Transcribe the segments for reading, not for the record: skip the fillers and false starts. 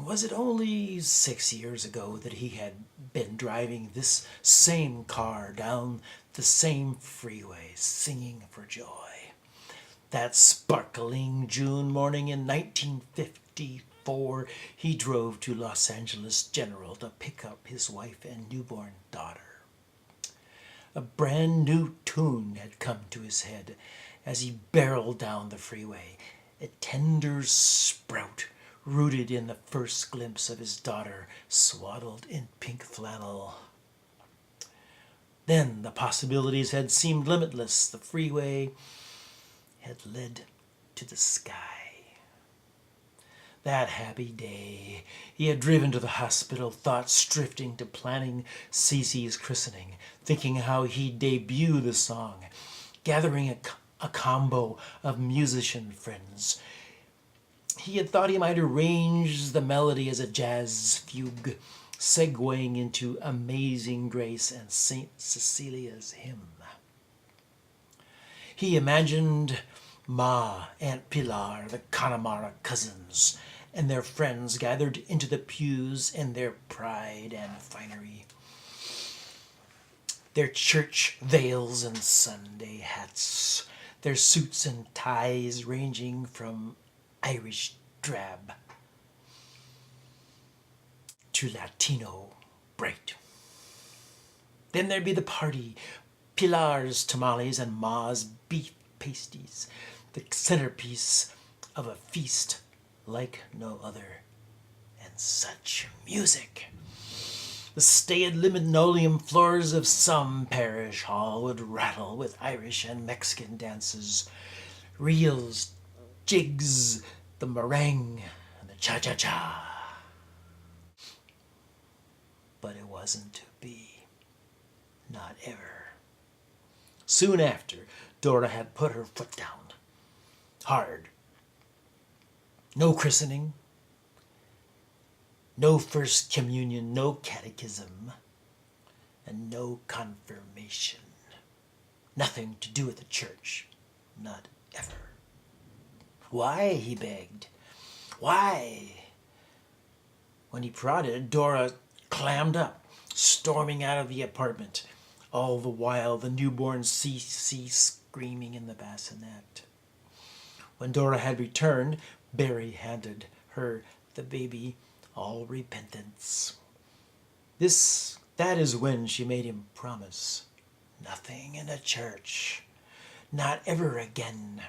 Was it only 6 years ago that he had been driving this same car down the same freeway, singing for joy? That sparkling June morning in 1954, he drove to Los Angeles General to pick up his wife and newborn daughter. A brand new tune had come to his head as he barreled down the freeway, a tender sprout rooted in the first glimpse of his daughter swaddled in pink flannel. Then the possibilities had seemed limitless. The freeway had led to the sky. That happy day, he had driven to the hospital, thoughts drifting to planning Cece's christening, thinking how he'd debut the song, gathering a combo of musician friends. He had thought he might arrange the melody as a jazz fugue, segueing into Amazing Grace and St. Cecilia's hymn. He imagined Ma, Aunt Pilar, the Connemara cousins, and their friends gathered into the pews in their pride and finery, their church veils and Sunday hats, their suits and ties ranging from Irish drab to Latino bright. Then there'd be the party, Pilar's tamales and Ma's beef pasties, the centerpiece of a feast like no other. And such music! The staid linoleum floors of some parish hall would rattle with Irish and Mexican dances, reels, jigs, the meringue, and the cha-cha-cha. But it wasn't to be. Not ever. Soon after, Dora had put her foot down. Hard. No christening. No first communion, no catechism, and no confirmation. Nothing to do with the church. Not ever. Why, he begged. Why? When he prodded, Dora clammed up, storming out of the apartment, all the while the newborn Cece screaming in the bassinet. When Dora had returned, Barry handed her the baby, all repentance. That is when she made him promise nothing in a church, not ever again,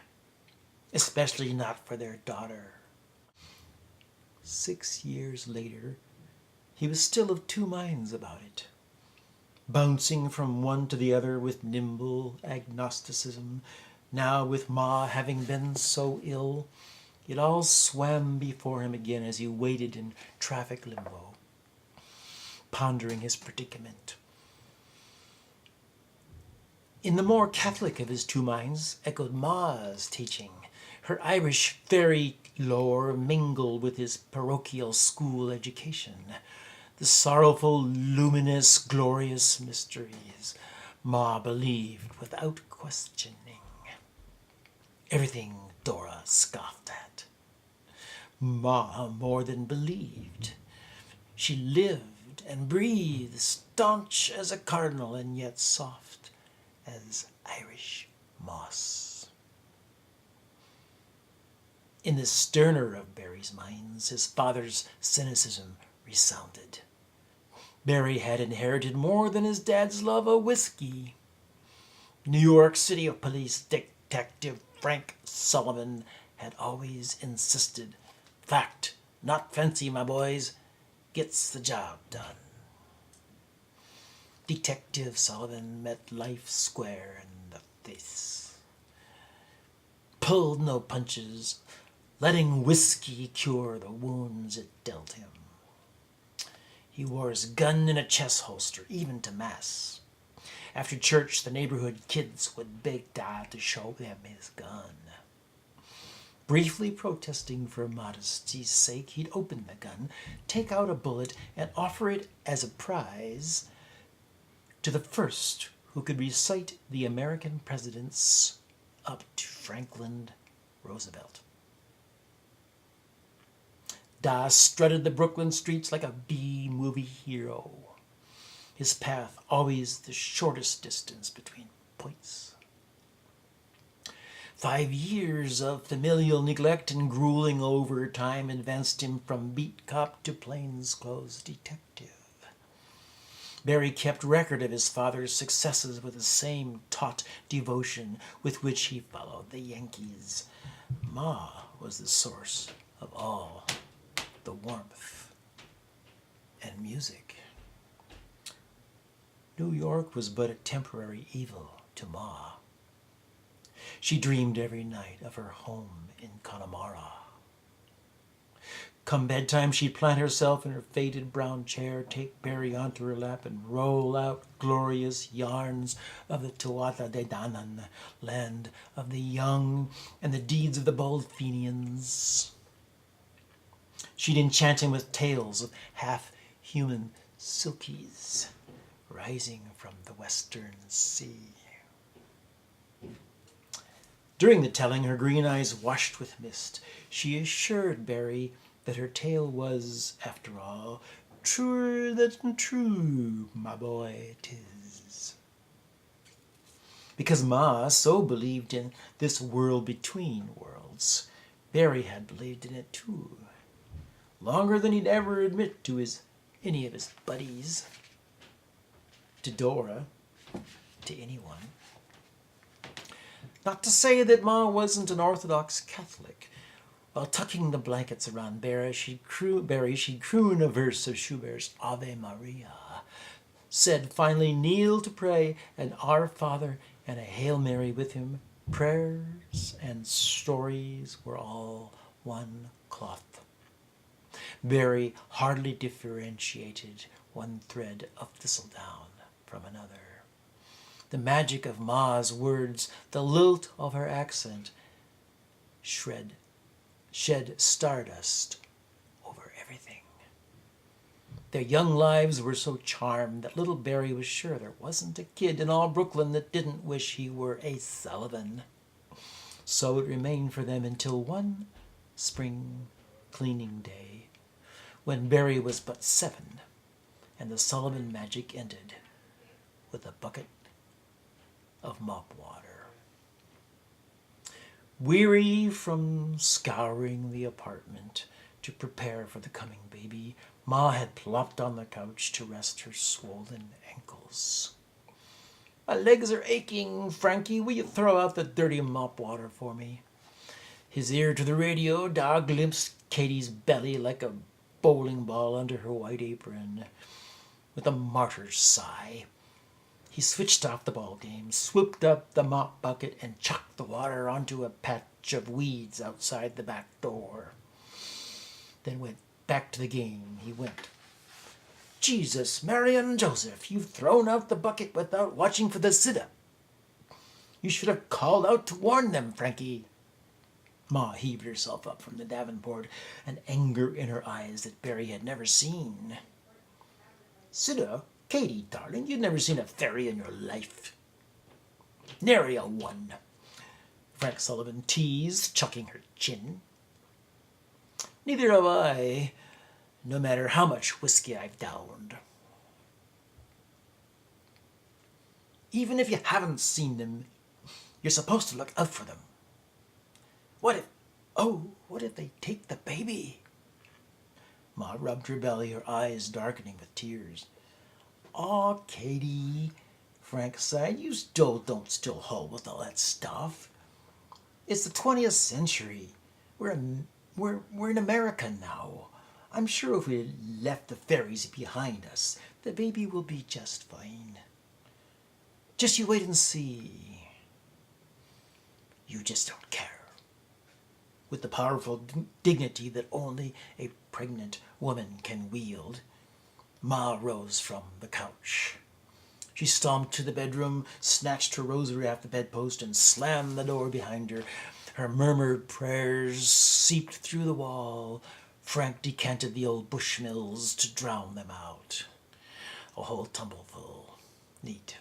especially not for their daughter. 6 years later, he was still of two minds about it, bouncing from one to the other with nimble agnosticism. Now, with Ma having been so ill, it all swam before him again as he waited in traffic limbo, pondering his predicament. In the more Catholic of his two minds echoed Ma's teaching, her Irish fairy lore mingled with his parochial school education, the sorrowful, luminous, glorious mysteries Ma believed without questioning. Everything Dora scoffed at. Ma more than believed. She lived and breathed, staunch as a cardinal and yet soft as Irish moss. In the sterner of Barry's minds, his father's cynicism resounded. Barry had inherited more than his dad's love of whiskey. New York City Police Detective Frank Sullivan had always insisted, fact, not fancy, my boys, gets the job done. Detective Sullivan met life square in the face. Pulled no punches, letting whiskey cure the wounds it dealt him. He wore his gun in a chest holster, even to mass. After church, the neighborhood kids would beg Dad to show them his gun. Briefly protesting for modesty's sake, he'd open the gun, take out a bullet, and offer it as a prize to the first who could recite the American presidents up to Franklin Roosevelt. Da strutted the Brooklyn streets like a B-movie hero. His path always the shortest distance between points. 5 years of familial neglect and grueling overtime advanced him from beat cop to plainclothes detective. Barry kept record of his father's successes with the same taut devotion with which he followed the Yankees. Ma was the source of all the warmth and music. New York was but a temporary evil to Ma. She dreamed every night of her home in Connemara. Come bedtime, she'd plant herself in her faded brown chair, take Barry onto her lap, and roll out glorious yarns of the Tuatha De Danann, land of the young and the deeds of the bold Fenians. She'd enchant him with tales of half-human silkies rising from the western sea. During the telling, her green eyes washed with mist. She assured Barry that her tale was, after all, truer than true, my boy, 'tis. Because Ma so believed in this world between worlds, Barry had believed in it too, longer than he'd ever admit to any of his buddies, to Dora, to anyone. Not to say that Ma wasn't an Orthodox Catholic. While tucking the blankets around Barry, she'd croon a verse of Schubert's Ave Maria, said finally, kneel to pray, an Our Father and a Hail Mary with him. Prayers and stories were all one cloth. Barry hardly differentiated one thread of thistledown from another. The magic of Ma's words, the lilt of her accent, shed stardust over everything. Their young lives were so charmed that little Barry was sure there wasn't a kid in all Brooklyn that didn't wish he were a Sullivan. So it remained for them until one spring cleaning day, when Barry was but 7, and the Sullivan magic ended with a bucket of mop water. Weary from scouring the apartment to prepare for the coming baby, Ma had plopped on the couch to rest her swollen ankles. My legs are aching, Frankie. Will you throw out the dirty mop water for me? His ear to the radio, Da glimpsed Katie's belly like a bowling ball under her white apron. With a martyr's sigh, he switched off the ball game, swooped up the mop bucket, and chucked the water onto a patch of weeds outside the back door. Then went back to the game. He went. Jesus, Mary and Joseph, you've thrown out the bucket without watching for the sitter. You should have called out to warn them, Frankie. Ma heaved herself up from the Davenport, an anger in her eyes that Barry had never seen. Sitter? Katie, darling, you've never seen a fairy in your life. Nary a one, Frank Sullivan teased, chucking her chin. Neither have I, no matter how much whiskey I've downed. Even if you haven't seen them, you're supposed to look out for them. What if they take the baby? Ma rubbed her belly, her eyes darkening with tears. Aw, Katie, Frank sighed, you still don't hold with all that stuff. It's the 20th century. We're in America now. I'm sure if we left the fairies behind us, the baby will be just fine. Just you wait and see. You just don't care. With the powerful dignity that only a pregnant woman can wield, Ma rose from the couch. She stomped to the bedroom, snatched her rosary off the bedpost, and slammed the door behind her. Her murmured prayers seeped through the wall. Frank decanted the old Bushmills to drown them out. A whole tumbleful. Neat.